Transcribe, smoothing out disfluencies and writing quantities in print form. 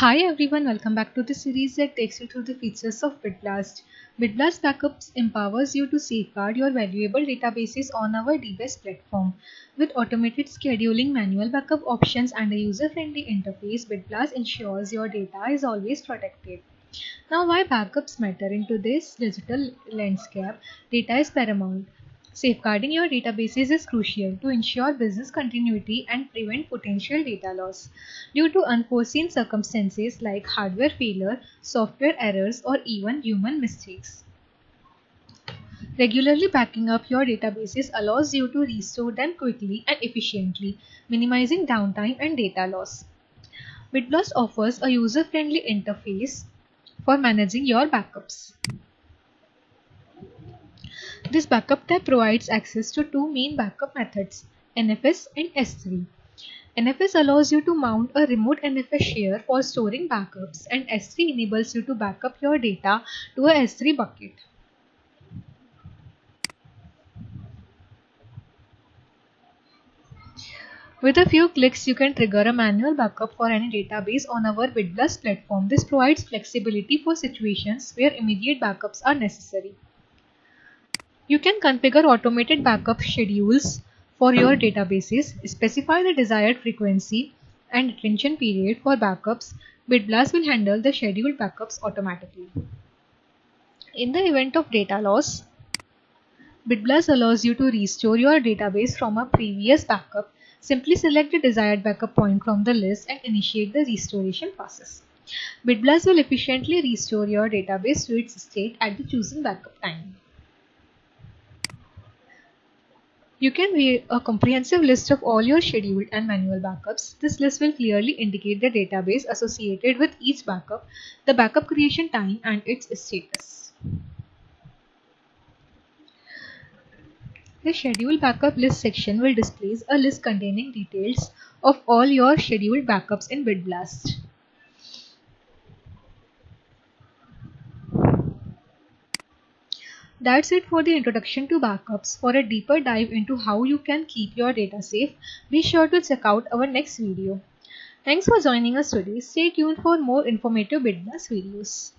Hi everyone, welcome back to the series that takes you through the features of BitBlast. BitBlast Backups empowers you to safeguard your valuable databases on our DBaaS platform. With automated scheduling, manual backup options, and a user-friendly interface, BitBlast ensures your data is always protected. Now, why backups matter in today's digital landscape? Data is paramount. Safeguarding your databases is crucial to ensure business continuity and prevent potential data loss due to unforeseen circumstances like hardware failure, software errors, or even human mistakes. Regularly backing up your databases allows you to restore them quickly and efficiently, minimizing downtime and data loss. BitBlast offers a user-friendly interface for managing your backups. This backup tab provides access to two main backup methods, NFS and S3. NFS allows you to mount a remote NFS share for storing backups, and S3 enables you to backup your data to a S3 bucket. With a few clicks, you can trigger a manual backup for any database on our BitBlast platform. This provides flexibility for situations where immediate backups are necessary. You can configure automated backup schedules for your databases, specify the desired frequency and retention period for backups. BitBlast will handle the scheduled backups automatically. In the event of data loss, BitBlast allows you to restore your database from a previous backup. Simply select the desired backup point from the list and initiate the restoration process. BitBlast will efficiently restore your database to its state at the chosen backup time. You can view a comprehensive list of all your scheduled and manual backups. This list will clearly indicate the database associated with each backup, the backup creation time, and its status. The Schedule Backup List section will display a list containing details of all your scheduled backups in BitBlast. That's it for the introduction to backups. For a deeper dive into how you can keep your data safe, be sure to check out our next video. Thanks for joining us today. Stay tuned for more informative BitBlast videos.